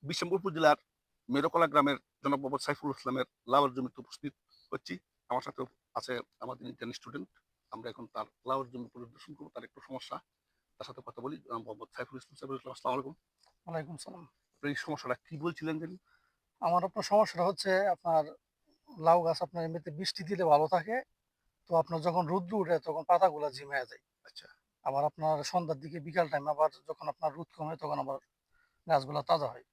বিশম্বর উপজেলার মেরকলা গ্রামের জনাব মোহাম্মদ সাইফুল ইসলামের লাউয়ের জমিতে উপস্থিত হচ্ছি। আমার সাথে আছে আমাদের ইন্টার্ন স্টুডেন্ট। আমরা এখন তার লাউয়ের জমি পরিদর্শন করবো, তার একটু সমস্যা, তার সাথে কথা বলি। মোহাম্মদ সাইফুল ইসলাম, আসসালামু আলাইকুম। ওয়ালাইকুম সালাম। আপনার এই সমস্যাটা কি বলছিলেন জানি? আপনার সমস্যাটা হচ্ছে আপনার লাউ গাছ আপনার এমনিতে বৃষ্টি দিলে ভালো থাকে। তো আপনার যখন রৌদ্র উঠে তখন পাতাগুলা ঝিমায়া যায়। আচ্ছা, আবার আপনার সন্ধ্যার দিকে বিকাল টাইম আবার যখন আপনার রোদ কমে তখন আবার গাছগুলা তাজা হয়।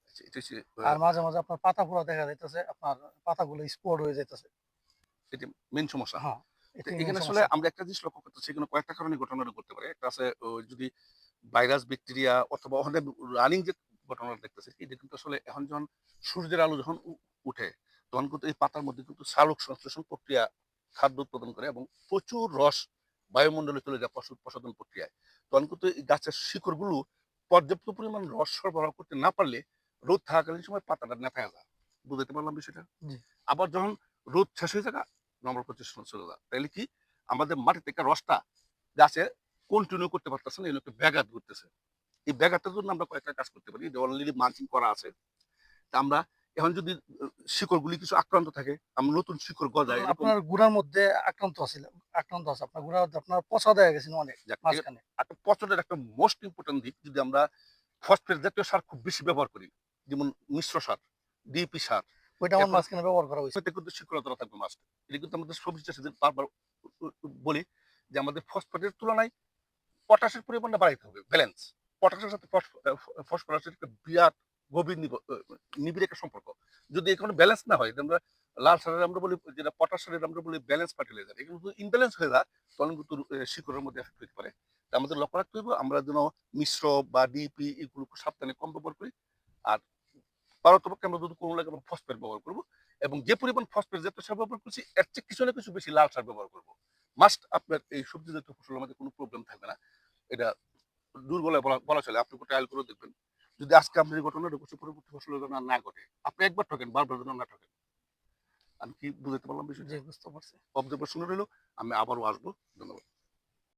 আচ্ছা, এটা হচ্ছে আর মাঝে, মাঝে আপনার পাতা পুরা দেখা যাইতেছে, আপনার পাতাগুলো স্পট হয়ে যাইতেছে। এটা মেইন সমস্যা। হ্যাঁ, তো এটাই মেইন এখানে আসলে সমস্যা। আমরা একটা জিনিস লক্ষ্য করতেছি, এখানে কয়েকটা কারণে ঘটনাটা ঘটতে পারে। একটা আছে যদি ভাইরাস, ব্যাকটেরিয়া অথবা ওখানে রানিং যে ঘটনাটা দেখতেছি, এটা কিন্তু আসলে এখন যখন সূর্যের আলো যখন উঠে, তখন কিন্তু এই পাতার মধ্যে কিন্তু সালোক সংশ্লেষণ প্রক্রিয়া খাদ্য উৎপাদন করে এবং প্রচুর রস বায়ুমণ্ডলে চলে যায় প্রসাধন প্রক্রিয়ায়। তখন কিন্তু এই গাছের শিকড়গুলো পর্যাপ্ত পরিমাণ রস সরবরাহ করতে না পারলে রোদ থাকাকালীন সময় পাতাটা নেফায়া যায়। বুঝতে পারলাম বিষয়টা? জি। আবার যখন রোদ শেষ হয়ে যাবে, নরমাল পজিশনে চলে যায়। তাইলে কি আমাদের মাটি থেকে রসটা গাছে কন্টিনিউ করতে পারতেছে না, এই জন্য একটা ব্যাঘাত ঘটতেছে। এই ব্যাঘাতের জন্য আমরা কয়েকটা কাজ করতে পারি। যে অলরেডি মালচিং করা আছে। তা আমরা এখন যদি শিকড়গুলি কিছু আক্রান্ত থাকে, আমরা নতুন শিকড় গজায় এরকম। আপনার গুড়ার মধ্যে আক্রান্ত আছে। আপনার গুড়ার মধ্যে আপনার পচা দেখা গেছিল অনেক যাক, মাঝখানে। একটা পচনের একটা মোস্ট ইম্পর্টেন্ট দিক, যদি আমরা ফসফেট জাতীয় সার খুব বেশি ব্যবহার করি, যেমন মিশ্র সার, ডিএপি সার, ওইটা আমার এরপরে মাঝখানে ব্যবহার করা হইছে। এতে কিন্তু শিক্ষলতা থাকবে মাস্ট। এটা কিন্তু আমাদের সবজি চাষীদের বারবার বলি যে আমাদের ফসফেটের তুলনায় পটাশের পরিমাণটা বাড়াইতে হবে, ব্যালেন্স। পটাশের সাথে ফসফরাসের একটা বিরাট গভীর নিবিড় একটা সম্পর্ক। যদি এখানে ব্যালেন্স না হয়, আমরা লাল সারের আমরা বলি, যেটা পটাশ সারের আমরা বলি ব্যালেন্স ফার্টিলাইজার, এগুলো যদি ইনব্যালেন্স হয়ে যায় তখন কিন্তু শিকড়ের মধ্যে এফেক্ট হতে পারে। তা আমাদের লক্ষ্য রাখতে হবে আমরা যেন মিশ্র বা ডিপি এগুলো সাবধানে কম ব্যবহার করি। আর পারতপক্ষে আমরা যদি কোনো লাগে ফসফেট ব্যবহার করবো, এবং যে পরিমাণ ফসফেট জাতীয় সার ব্যবহার করছি এর চেয়ে কিছু না কিছু বেশি লাল সার ব্যবহার করবো। মাস্ট আপনার এই সবজি জাতীয় ফসলের মধ্যে কোনো প্রবলেম থাকবে না। এটা দুর্বলতা বলা চলে। আপনি ট্রায়াল করে দেখবেন। যদি আজকে আপনি এই ঘটনাটা ঘটছে, পরবর্তী ফসলের জন্য আর না ঘটে। আপনি একবার ঠকেন, বারবার যেন না ঠকেন। আমি কি বুঝাতে পারলাম বিষয়টা? জি, বুঝতে পারছি। অবজারভেশন রইল। আমি আবারও আসবো। ধন্যবাদ।